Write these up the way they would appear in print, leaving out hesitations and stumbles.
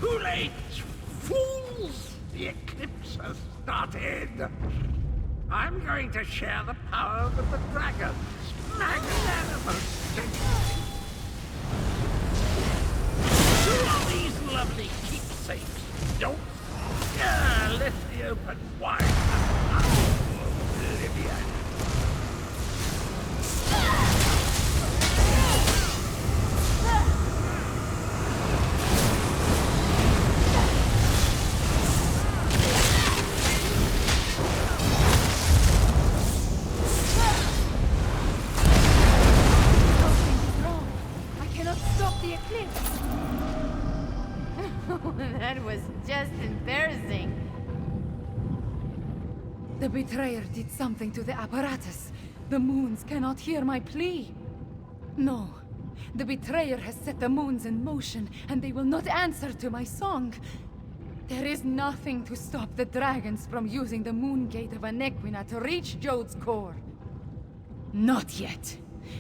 Too late, fools! The eclipse has started. I'm going to share the power with the dragons. Magnanimous! Who are these lovely keepsakes? Don't let the open wide. Oblivion. That was just embarrassing. The betrayer did something to the apparatus. The moons cannot hear my plea. No. The betrayer has set the moons in motion, and they will not answer to my song. There is nothing to stop the dragons from using the moon gate of Anequina to reach Jode's core. Not yet.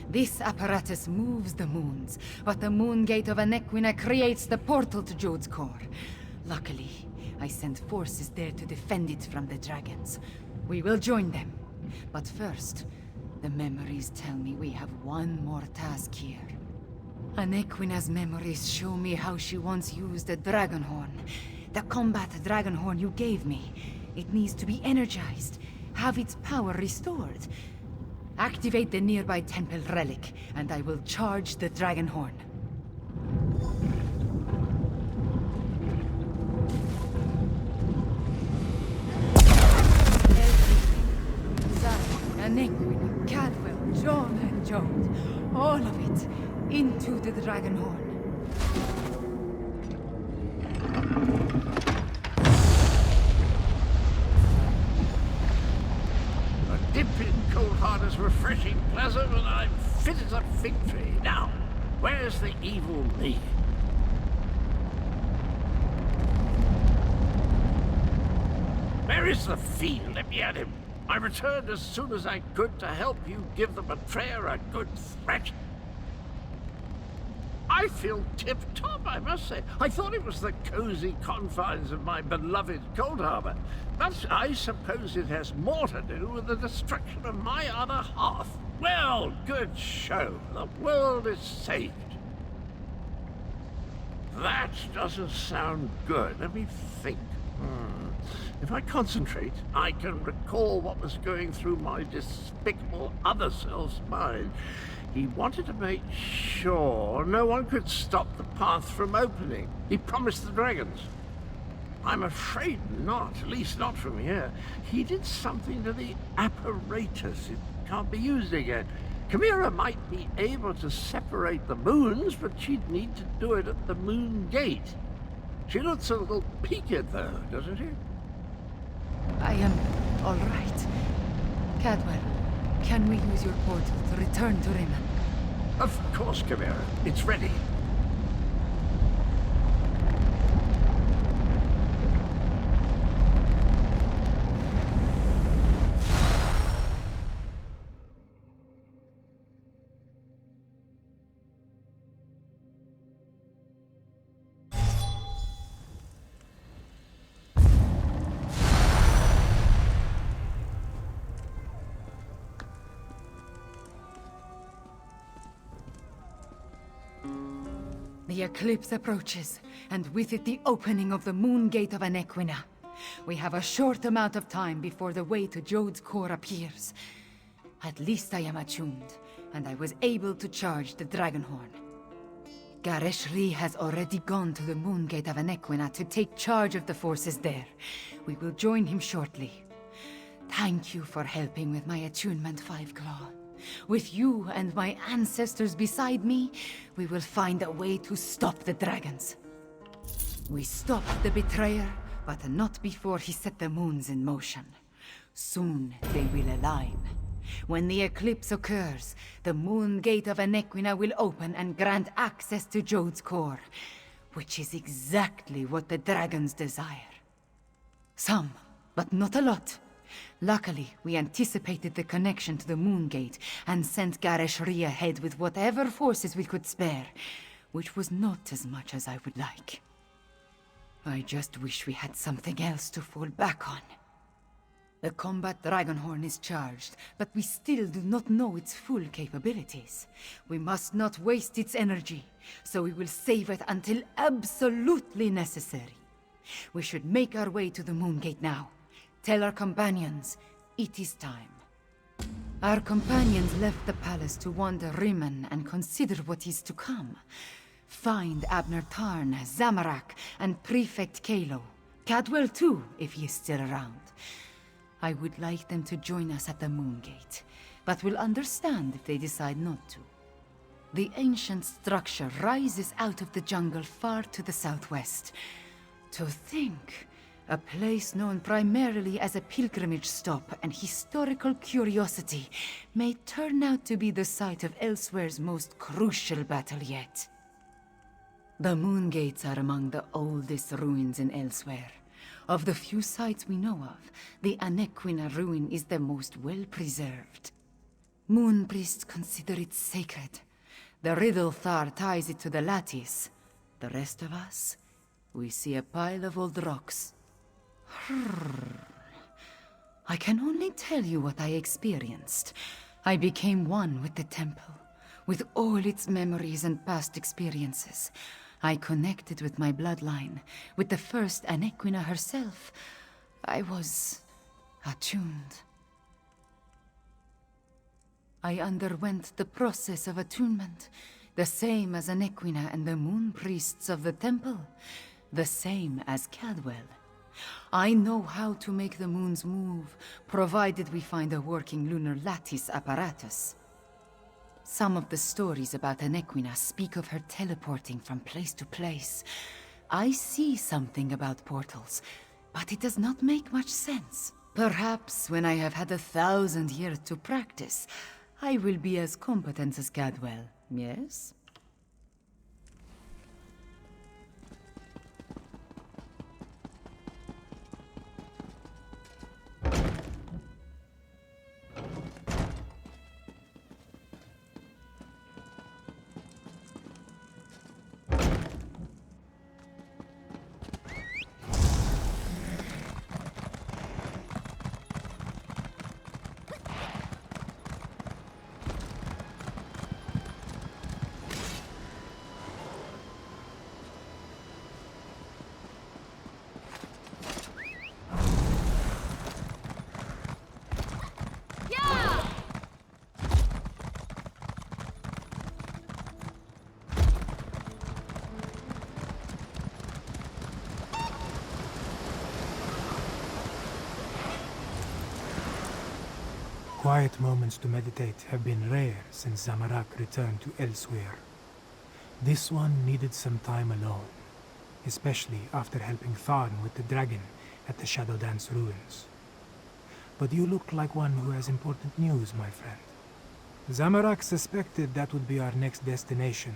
This apparatus moves the moons, but the moon gate of Anequina creates the portal to Jode's core. Luckily, I sent forces there to defend it from the dragons. We will join them. But first, the memories tell me we have one more task here. Anequina's memories show me how she once used the dragon horn. The combat dragon horn you gave me. It needs to be energized, have its power restored. Activate the nearby temple relic, and I will charge the dragon horn. Anequina, Cadwell, John, and Jode. All of it into the dragon horn. A dip in cold heart is refreshing, pleasant, and I'm fit as a fig tree. Now, where's the evil me? Where is the fiend? Let me at him. I returned as soon as I could to help you give the betrayer a good threat. I feel tip-top, I must say. I thought it was the cozy confines of my beloved Cold Harbor, but I suppose it has more to do with the destruction of my other half. Well, good show. The world is saved. That doesn't sound good. Let me think. If I concentrate, I can recall what was going through my despicable other self's mind. He wanted to make sure no one could stop the path from opening. He promised the dragons. I'm afraid not, at least not from here. He did something to the apparatus. It can't be used again. Chimera might be able to separate the moons, but she'd need to do it at the moon gate. She looks a little peaked, though, doesn't she? I am all right. Cadwell, can we use your portal to return to Riemann? Of course, Chimera. It's ready. The eclipse approaches, and with it the opening of the moon gate of Anequina. We have a short amount of time before the way to Jode's core appears. At least I am attuned, and I was able to charge the dragon horn. Gareshri has already gone to the moon gate of Anequina to take charge of the forces there. We will join him shortly. Thank you for helping with my attunement, Fiveclaw. With you and my ancestors beside me, we will find a way to stop the dragons. We stopped the betrayer, but not before he set the moons in motion. Soon they will align. When the eclipse occurs, the moon gate of Anequina will open and grant access to Jode's core, which is exactly what the dragons desire. Some, but not a lot. Luckily, we anticipated the connection to the moon gate and sent Gareshri ahead with whatever forces we could spare, which was not as much as I would like. I just wish we had something else to fall back on. The combat Dragonhorn is charged, but we still do not know its full capabilities. We must not waste its energy, so we will save it until absolutely necessary. We should make our way to the Moongate now. Tell our companions, it is time. Our companions left the palace to wander Rimmen and consider what is to come. Find Abner Tarn, Zamorak, and Prefect Kalo. Cadwell too, if he is still around. I would like them to join us at the Moongate, but will understand if they decide not to. The ancient structure rises out of the jungle far to the southwest. To think, a place known primarily as a pilgrimage stop and historical curiosity may turn out to be the site of Elsweyr's most crucial battle yet. The Moongates are among the oldest ruins in Elsweyr. Of the few sites we know of, the Anequina ruin is the most well-preserved. Moon priests consider it sacred. The Riddle Thar ties it to the lattice. The rest of us, we see a pile of old rocks. I can only tell you what I experienced. I became one with the temple, with all its memories and past experiences. I connected with my bloodline, with the first Anequina herself. I was attuned. I underwent the process of attunement, the same as Anequina and the moon priests of the temple, the same as Cadwell. I know how to make the moons move, provided we find a working lunar lattice apparatus. Some of the stories about Anequina speak of her teleporting from place to place. I see something about portals, but it does not make much sense. Perhaps when I have had 1,000 years to practice, I will be as competent as Cadwell, yes? Quiet moments to meditate have been rare since Zamorak returned to Elsweyr. This one needed some time alone, especially after helping Tharn with the dragon at the Shadow Dance ruins. But you look like one who has important news, my friend. Zamorak suspected that would be our next destination.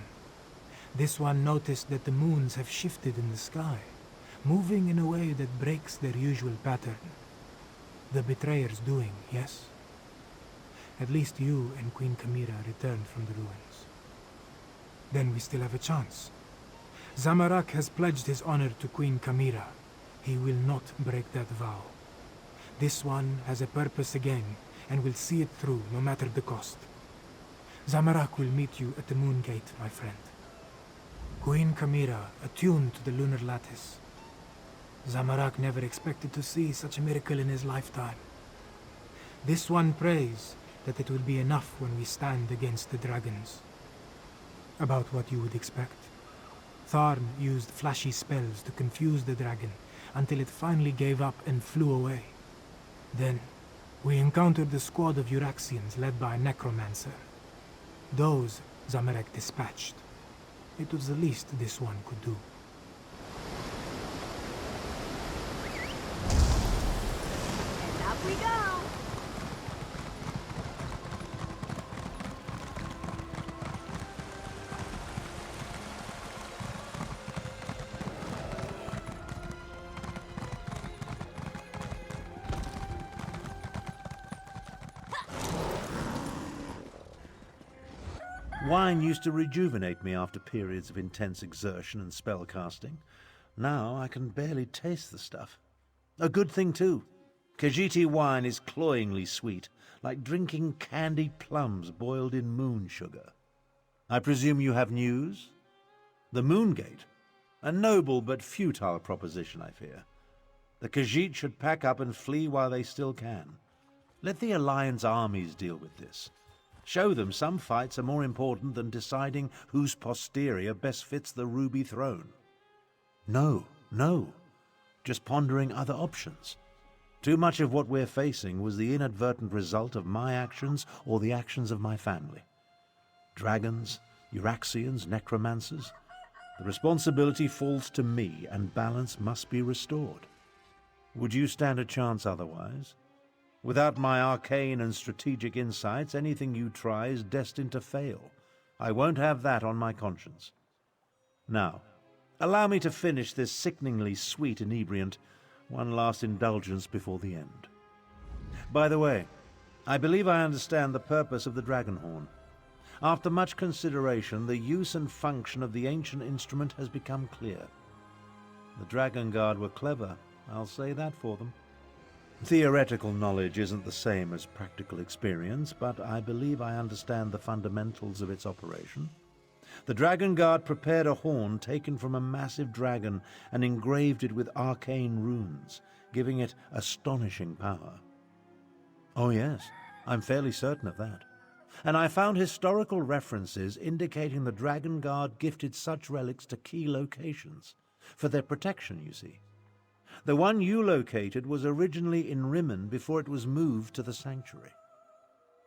This one noticed that the moons have shifted in the sky, moving in a way that breaks their usual pattern. The betrayer's doing, yes? At least you and Queen Kamira returned from the ruins. Then we still have a chance. Zamorak has pledged his honor to Queen Kamira. He will not break that vow. This one has a purpose again, and will see it through no matter the cost. Zamorak will meet you at the Moongate, my friend. Queen Kamira attuned to the lunar lattice. Zamorak never expected to see such a miracle in his lifetime. This one prays that it will be enough when we stand against the dragons. About what you would expect. Tharn used flashy spells to confuse the dragon until it finally gave up and flew away. Then, we encountered a squad of Euraxians led by a necromancer. Those Zamorak dispatched. It was the least this one could do. And up we go! Wine used to rejuvenate me after periods of intense exertion and spellcasting. Now I can barely taste the stuff. A good thing, too. Khajiiti wine is cloyingly sweet, like drinking candied plums boiled in moon sugar. I presume you have news? The Moongate? A noble but futile proposition, I fear. The Khajiit should pack up and flee while they still can. Let the Alliance armies deal with this. Show them some fights are more important than deciding whose posterior best fits the Ruby Throne. No. Just pondering other options. Too much of what we're facing was the inadvertent result of my actions or the actions of my family. Dragons, Euraxians, necromancers. The responsibility falls to me, and balance must be restored. Would you stand a chance otherwise? Without my arcane and strategic insights, anything you try is destined to fail. I won't have that on my conscience. Now, allow me to finish this sickeningly sweet inebriant, one last indulgence before the end. By the way, I believe I understand the purpose of the Dragonhorn. After much consideration, the use and function of the ancient instrument has become clear. The Dragon Guard were clever, I'll say that for them. Theoretical knowledge isn't the same as practical experience, but I believe I understand the fundamentals of its operation. The Dragon Guard prepared a horn taken from a massive dragon and engraved it with arcane runes, giving it astonishing power. Oh yes, I'm fairly certain of that. And I found historical references indicating the Dragon Guard gifted such relics to key locations, for their protection, you see. The one you located was originally in Rimmen before it was moved to the sanctuary.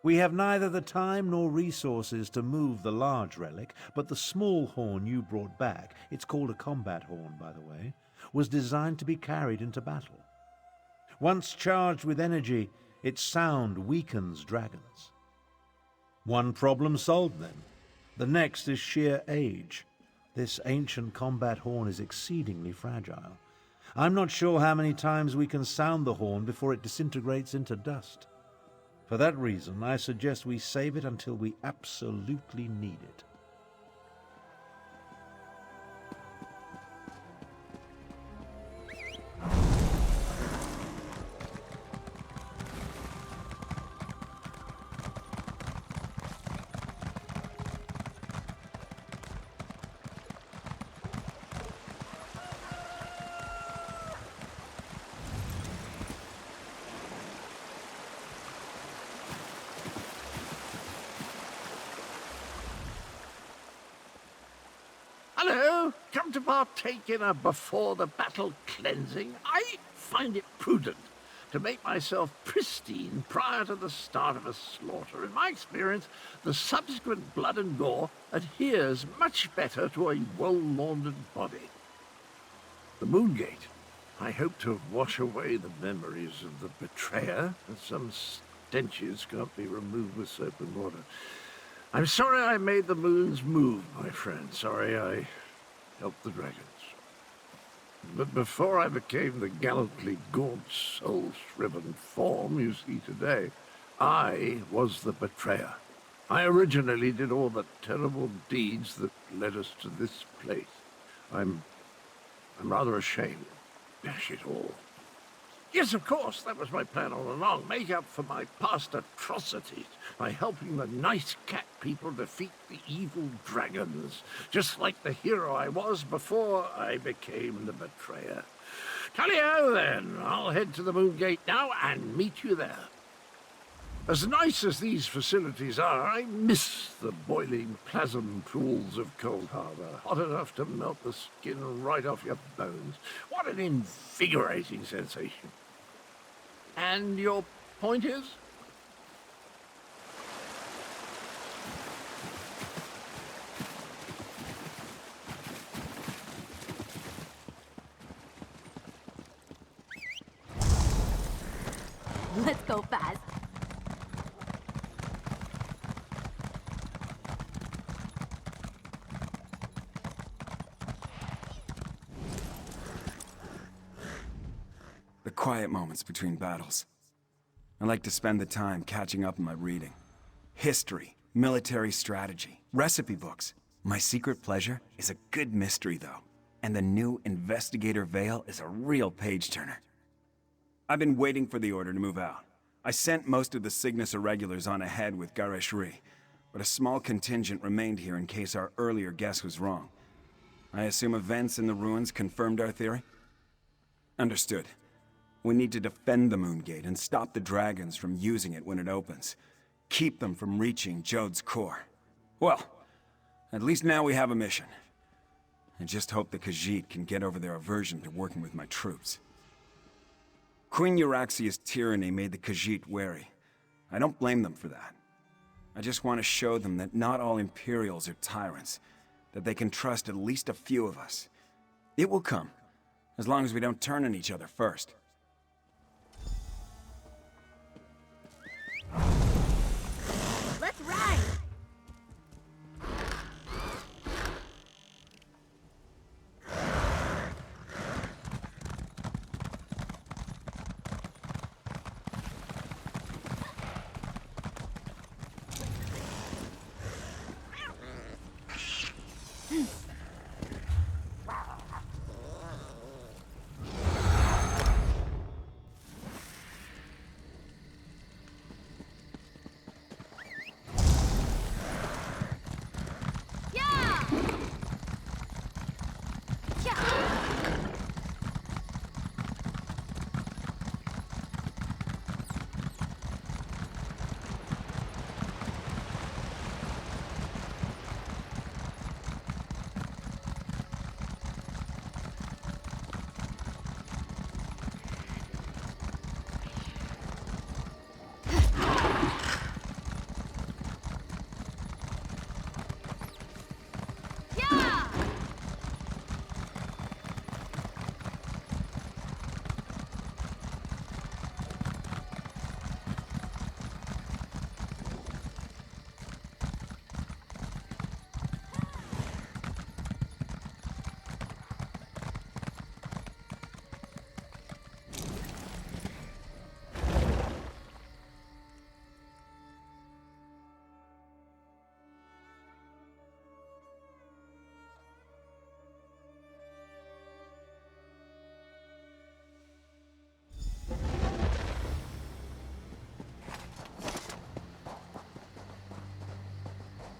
We have neither the time nor resources to move the large relic, but the small horn you brought back, it's called a combat horn, by the way, was designed to be carried into battle. Once charged with energy, its sound weakens dragons. One problem solved then. The next is sheer age. This ancient combat horn is exceedingly fragile. I'm not sure how many times we can sound the horn before it disintegrates into dust. For that reason, I suggest we save it until we absolutely need it. Hello, come to partake in a before-the-battle cleansing? I find it prudent to make myself pristine prior to the start of a slaughter. In my experience, the subsequent blood and gore adheres much better to a well-laundered body. The Moongate. I hope to wash away the memories of the betrayer, and some stenches can't be removed with soap and water. I'm sorry I made the moons move, my friend. Sorry I helped the dragons. But before I became the gallantly gaunt, soul-shriven form you see today, I was the betrayer. I originally did all the terrible deeds that led us to this place. I'm rather ashamed. Dash it all. Yes, of course, that was my plan all along. Make up for my past atrocities by helping the nice cat people defeat the evil dragons, just like the hero I was before I became the betrayer. Tally-ho, then. I'll head to the Moongate now and meet you there. As nice as these facilities are, I miss the boiling plasm pools of Cold Harbor, hot enough to melt the skin right off your bones. What an invigorating sensation. And your point is? Let's go fast. The quiet moments between battles. I like to spend the time catching up on my reading. History, military strategy, recipe books. My secret pleasure is a good mystery, though. And the new Investigator Veil is a real page-turner. I've been waiting for the order to move out. I sent most of the Cygnus Irregulars on ahead with Gareshri, but a small contingent remained here in case our earlier guess was wrong. I assume events in the ruins confirmed our theory? Understood. We need to defend the Moongate and stop the dragons from using it when it opens. Keep them from reaching Jode's core. Well, at least now we have a mission. I just hope the Khajiit can get over their aversion to working with my troops. Queen Euraxia's tyranny made the Khajiit wary. I don't blame them for that. I just want to show them that not all Imperials are tyrants, that they can trust at least a few of us. It will come, as long as we don't turn on each other first. Let's ride!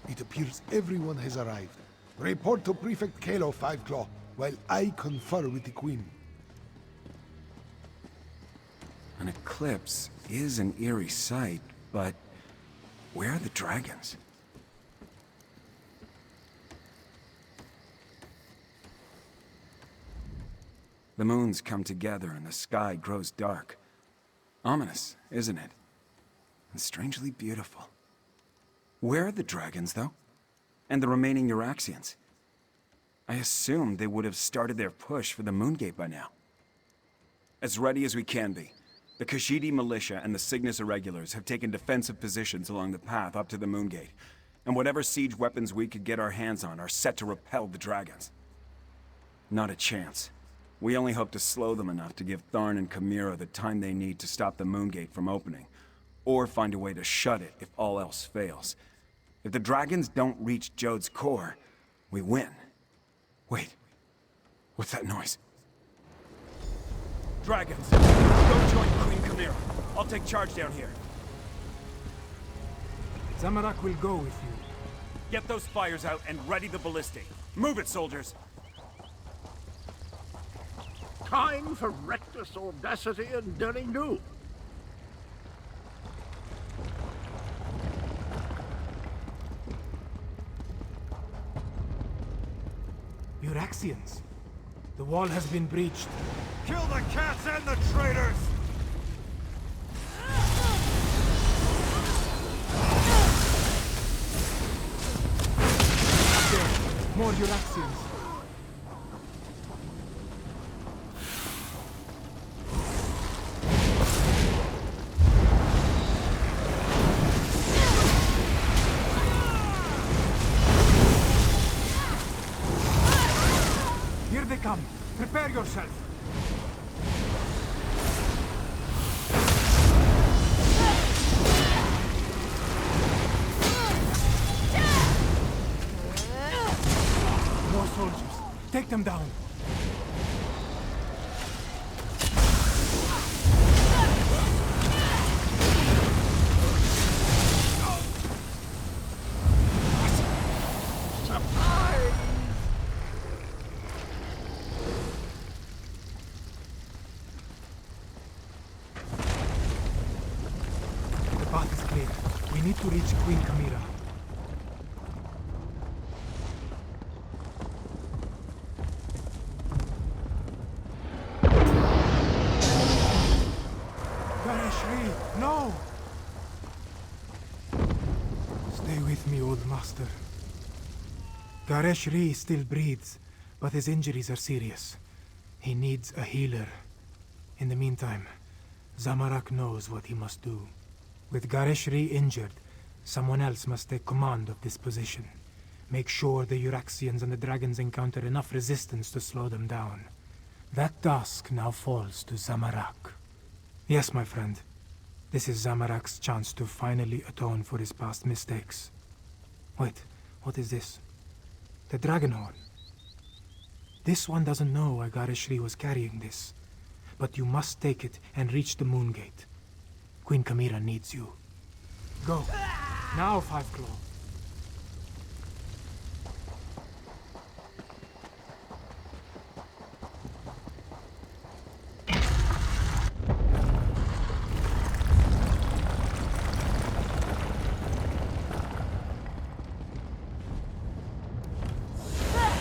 It appears everyone has arrived. Report to Prefect Kalo, Five Claw, while I confer with the Queen. An eclipse is an eerie sight, but where are the dragons? The moons come together and the sky grows dark. Ominous, isn't it? And strangely beautiful. Where are the dragons, though? And the remaining Euraxians? I assumed they would have started their push for the Moongate by now. As ready as we can be, the Khajiit militia and the Cygnus Irregulars have taken defensive positions along the path up to the Moongate, and whatever siege weapons we could get our hands on are set to repel the dragons. Not a chance. We only hope to slow them enough to give Tharn and Chimera the time they need to stop the Moongate from opening, or find a way to shut it if all else fails. If the dragons don't reach Jode's core, we win. Wait, what's that noise? Dragons, go join Queen Chimera. I'll take charge down here. Zamorak will go with you. Get those fires out and ready the ballistic. Move it, soldiers! Time for reckless audacity and daring do. Euraxians. The wall has been breached. Kill the cats and the traitors! There, more Euraxians. Here they come. Prepare yourself. More soldiers. Take them down. reach Queen Camira. Gareshri, no! Stay with me, old master. Gareshri still breathes, but his injuries are serious. He needs a healer. In the meantime, Zamarak knows what he must do. With Gareshri injured, someone else must take command of this position. Make sure the Euraxians and the dragons encounter enough resistance to slow them down. That task now falls to Zamarak. Yes, my friend. This is Zamarak's chance to finally atone for his past mistakes. Wait, what is this? The Dragonhorn. This one doesn't know why Gareshri was carrying this. But you must take it and reach the Moon Gate. Queen Camira needs you. Go. Now, Five Claw.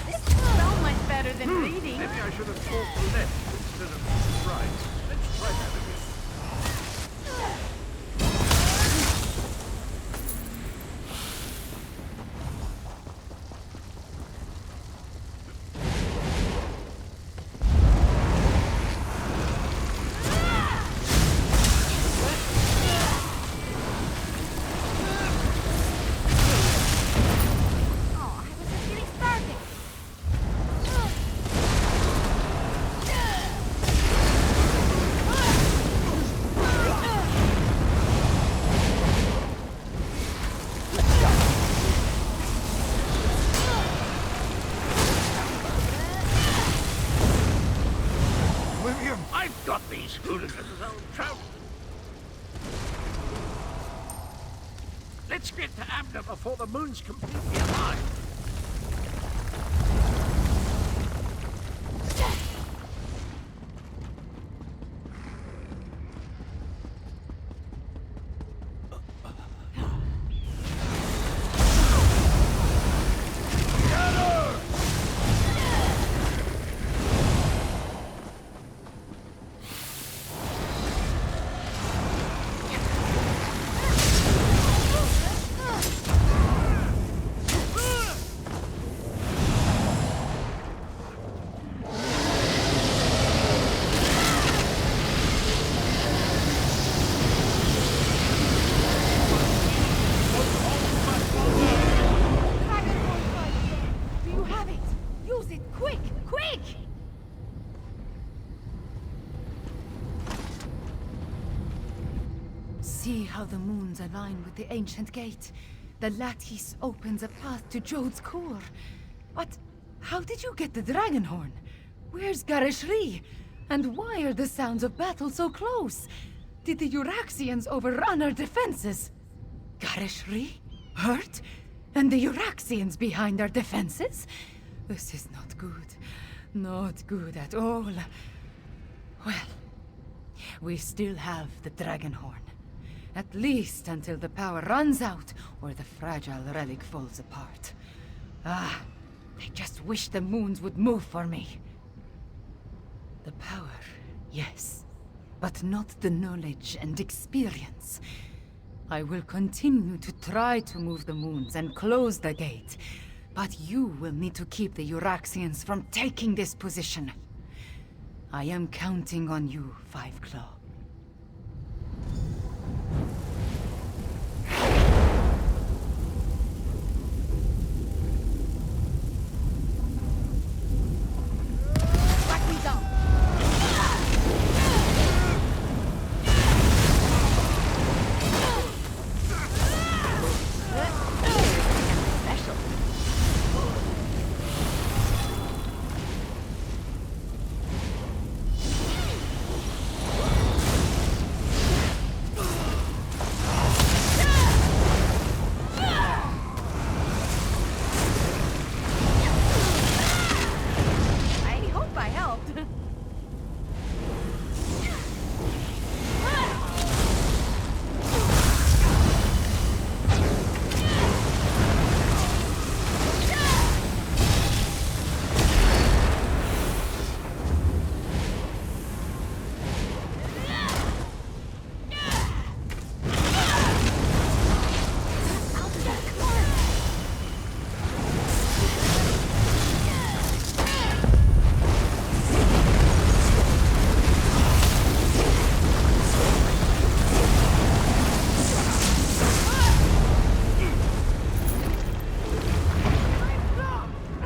This is so much better than reading. Maybe I should have thought left instead of right. Let's try that again. Oh, I was just getting started. William, I've got these hooligans all trounced. Let's get to Abner before the moon's completely alive. Do you have it? Use it, quick, quick! See how the moons align with the ancient gate? The lattice opens a path to Jode's core. But how did you get the Dragonhorn? Where's Gareshri? And why are the sounds of battle so close? Did the Euraxians overrun our defenses? Gareshri? Hurt? And the Euraxians behind our defenses? This is not good. Not good at all. Well, we still have the Dragonhorn. At least until the power runs out or the fragile relic falls apart. Ah, I just wish the moons would move for me. The power, yes, but not the knowledge and experience. I will continue to try to move the moons and close the gate, but you will need to keep the Euraxians from taking this position. I am counting on you, Five Claw. Track me down. Special.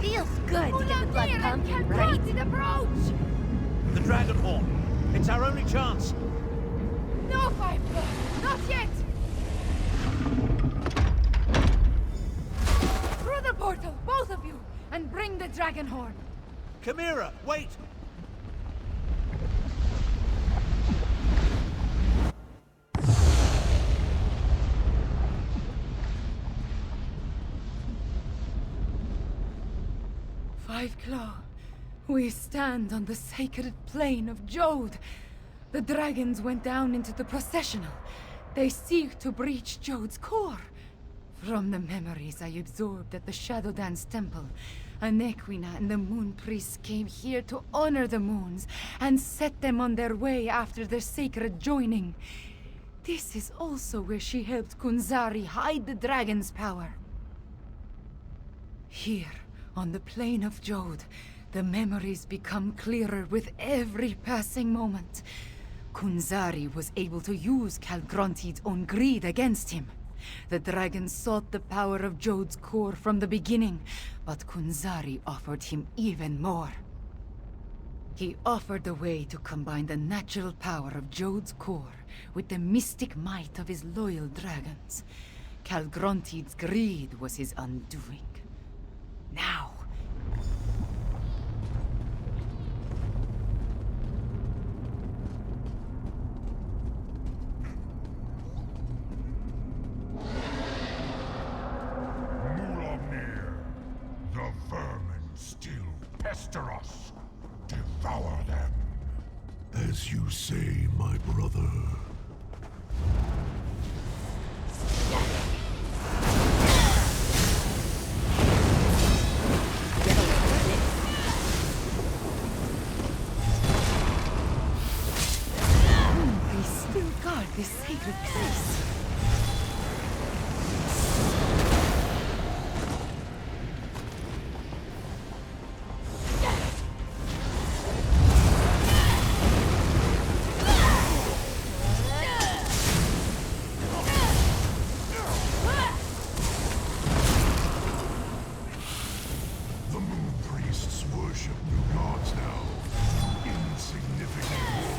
Feels good to get the blood pumping, right? Approach! The Dragon Horn. It's our only chance. No, Firefly! Not yet! Through the portal, both of you, and bring the dragon horn. Chimera, wait! Five Claw, we stand on the sacred plane of Jode. The dragons went down into the processional. They seek to breach Jode's core. From the memories I absorbed at the Shadow Dance Temple, Anequina and the Moon Priests came here to honor the moons and set them on their way after their sacred joining. This is also where she helped Kunzari hide the dragon's power. Here, on the plane of Jode, the memories become clearer with every passing moment. Kunzari was able to use Calgronti's own greed against him. The dragon sought the power of Jode's core from the beginning, but Kunzari offered him even more. He offered a way to combine the natural power of Jode's core with the mystic might of his loyal dragons. Calgronti's greed was his undoing. Now, the vermin still pester us. Devour them. As you say, my brother. they still guard this sacred place. The Moon Priests worship new gods now. Insignificant war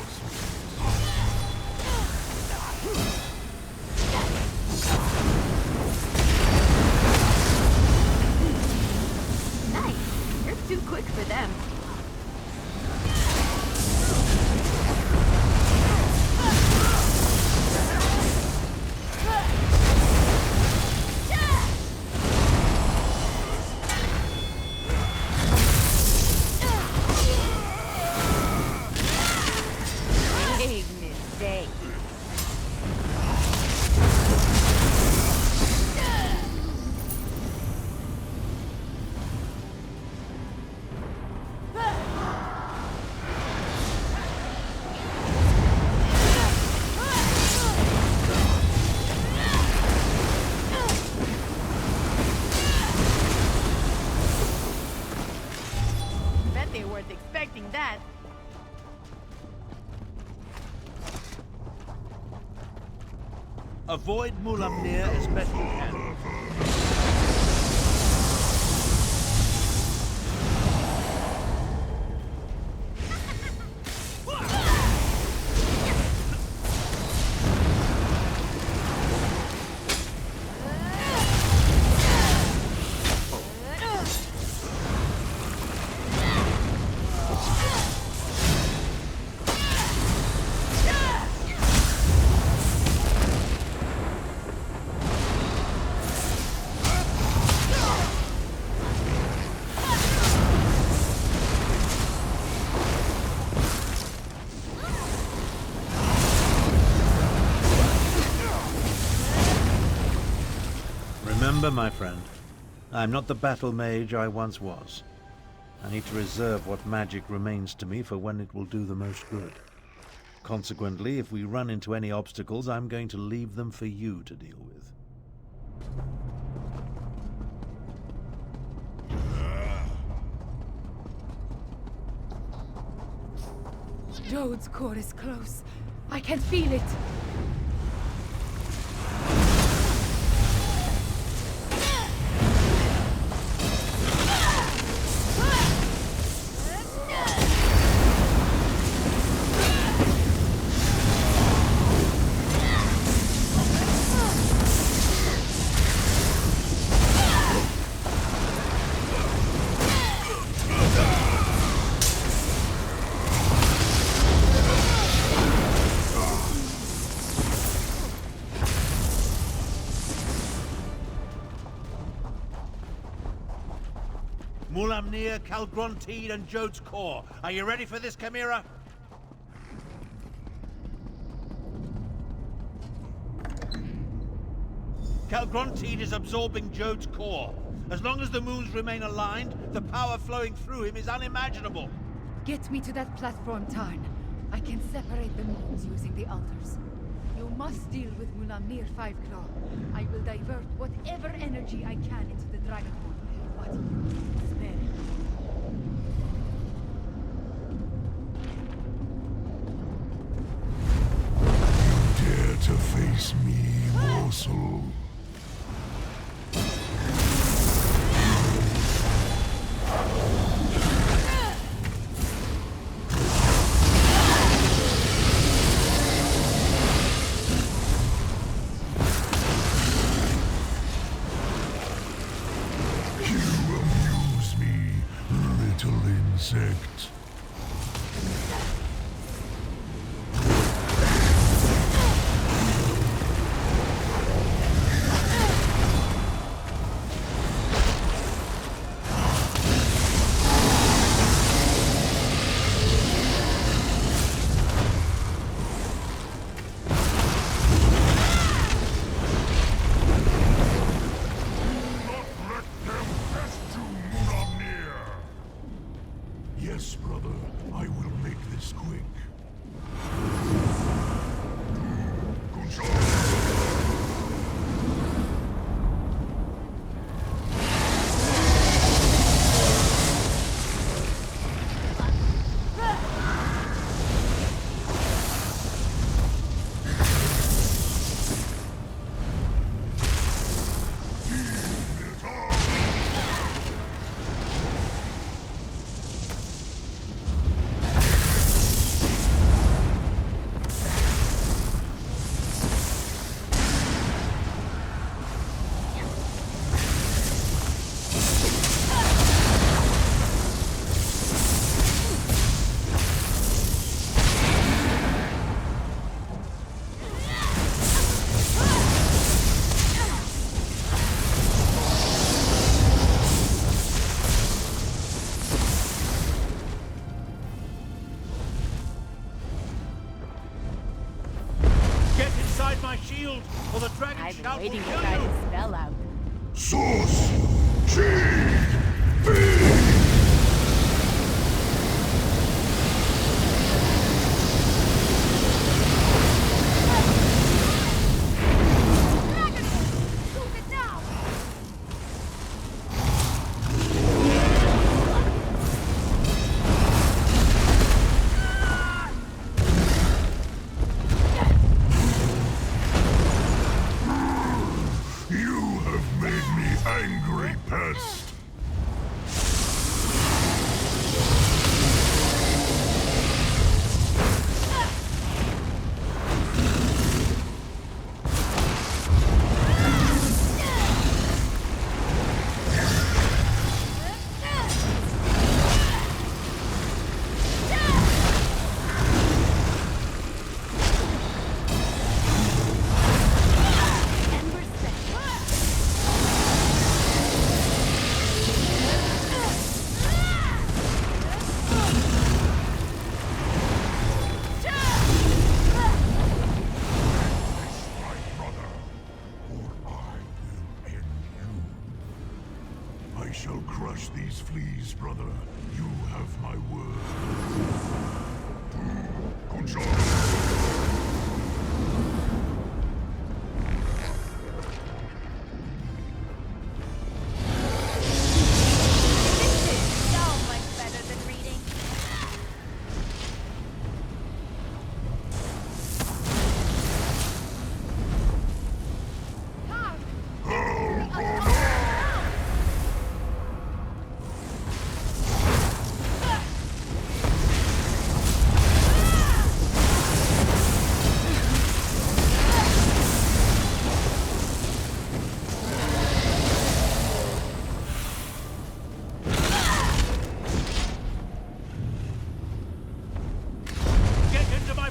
Nice. You're too quick for them. Big mistake. Bet they weren't expecting that. Avoid Mulamnir as best you can. Remember, my friend, I'm not the battle mage I once was. I need to reserve what magic remains to me for when it will do the most good. Consequently, if we run into any obstacles, I'm going to leave them for you to deal with. Jode's core is close. I can feel it. Mulamnir, Calgrontide, and Jode's core. Are you ready for this, Chimera? Calgrontide is absorbing Jode's core. As long as the moons remain aligned, the power flowing through him is unimaginable. Get me to that platform, Tarn. I can separate the moons using the altars. You must deal with Mulamnir Fiveclaw. I will divert whatever energy I can into the Dragonborn, but spare it. Dare to face me, morsel? Insect. Yes, brother. I will make this quick. My shield, or the dragon I've been shout will waiting to kill try you! this spell out. Source! G! Angry pest! I shall crush these fleas, brother. You have my word. Good job.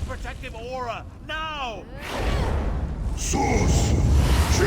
Protective aura, now! Source! G!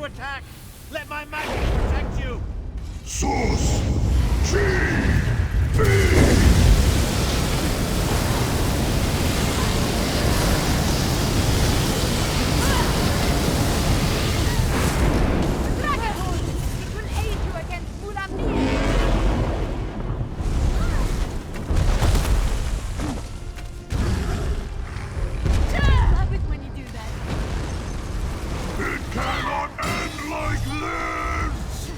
attack! Let my magic protect you! Source G. Dragonhold! It will aid you against Mulamnir! Love it when you do that. It cannot end like this!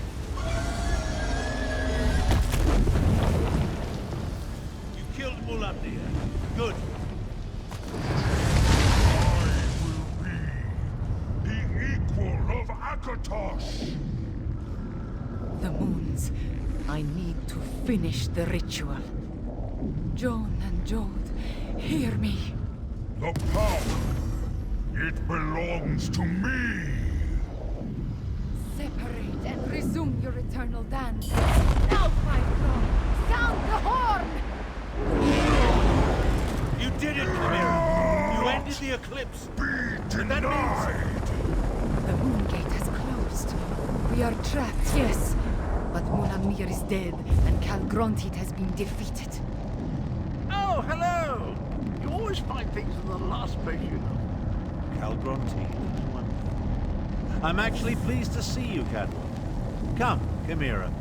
You killed Mulamnir. Good. I will be the equal of Akatosh! The moons. I need to finish the ritual. Joan and Jode, hear me. The power, it belongs to me! Separate and resume your eternal dance. Now, Pyro! Sound the horn! You did it, Chimera! You ended the eclipse! Be And that denied! The moon gate has closed. We are trapped, yes. But Mulamnir is dead, and Calgrontit has been defeated. Oh, hello! You always find things in the last place you know. Calgronti, I'm actually pleased to see you, Cadwell. Come, Chimera.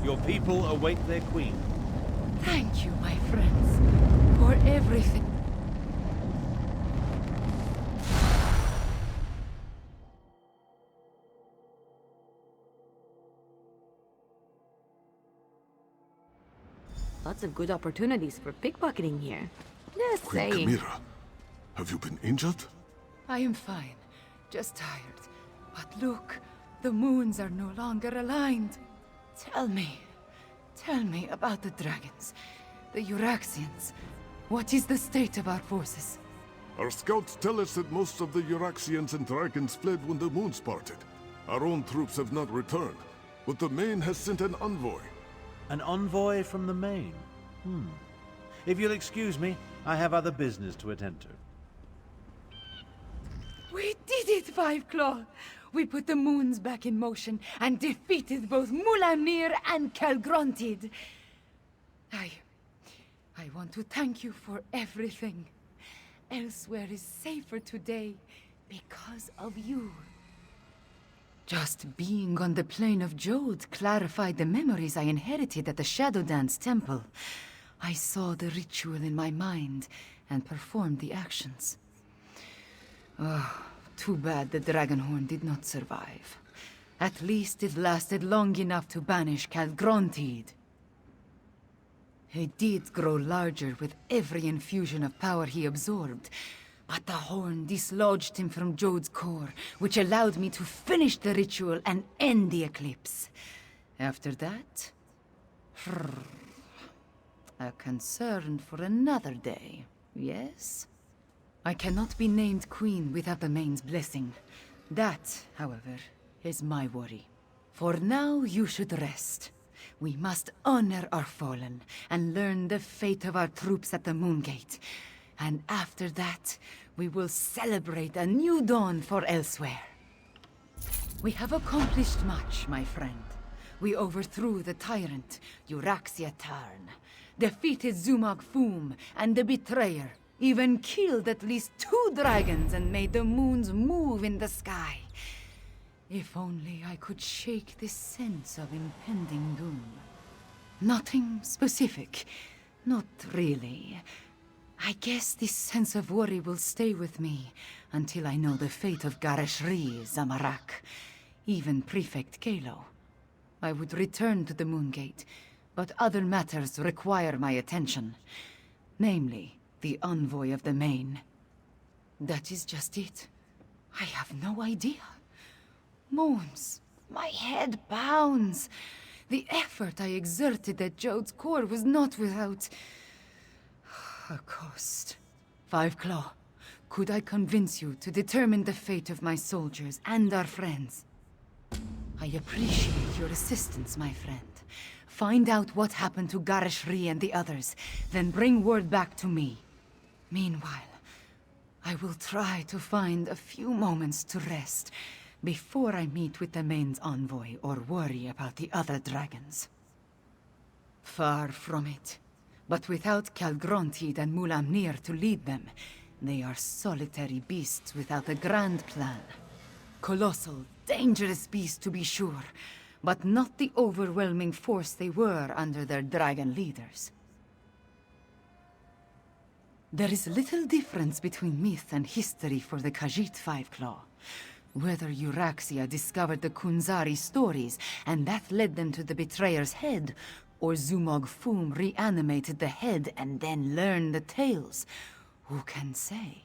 Your people await their queen. Thank you, my friends, for everything. Lots of good opportunities for pickpocketing here. Just Queen saying. Chimera, have you been injured? I am fine, just tired. But look, the moons are no longer aligned. Tell me about the dragons, the Euraxians. What is the state of our forces? Our scouts tell us that most of the Euraxians and dragons fled when the moons parted. Our own troops have not returned, but the Main has sent an envoy. An envoy from the Main? If you'll excuse me, I have other business to attend to. We did it, Five Claw! We put the moons back in motion and defeated both Mulamnir and Calgrontit. I want to thank you for everything. Elsweyr is safer today because of you. Just being on the plane of Jode clarified the memories I inherited at the Shadow Dance Temple. I saw the ritual in my mind and performed the actions. Oh, too bad the Dragonhorn did not survive. At least it lasted long enough to banish Calgrontit. He did grow larger with every infusion of power he absorbed, but the horn dislodged him from Jode's core, which allowed me to finish the ritual and end the eclipse. After that, a concern for another day, yes? I cannot be named queen without the Main's blessing. That, however, is my worry. For now, you should rest. We must honor our fallen and learn the fate of our troops at the Moongate. And after that, we will celebrate a new dawn for Elsweyr. We have accomplished much, my friend. We overthrew the tyrant, Euraxia Tarn, defeated Zumog Foom and the Betrayer, even killed at least 2 dragons and made the moons move in the sky. If only I could shake this sense of impending doom. Nothing specific. Not really. I guess this sense of worry will stay with me until I know the fate of Gareshri, Zamarak, even Prefect Kalo. I would return to the Moongate, but other matters require my attention. Namely, the envoy of the Main. That is just it. I have no idea. Moons. My head pounds. The effort I exerted at Jode's core was not without a cost. Five Claw, could I convince you to determine the fate of my soldiers and our friends? I appreciate your assistance, my friend. Find out what happened to Gareshri and the others, then bring word back to me. Meanwhile, I will try to find a few moments to rest before I meet with the main's envoy or worry about the other dragons. Far from it. But without Calgrontiid and Mulamnir to lead them, they are solitary beasts without a grand plan. Colossal, dangerous beasts to be sure, but not the overwhelming force they were under their dragon leaders. There is little difference between myth and history for the Khajiit Fiveclaw. Whether Euraxia discovered the Kunzari stories, and that led them to the Betrayer's head, or Zumog Foom reanimated the head and then learned the tales, who can say?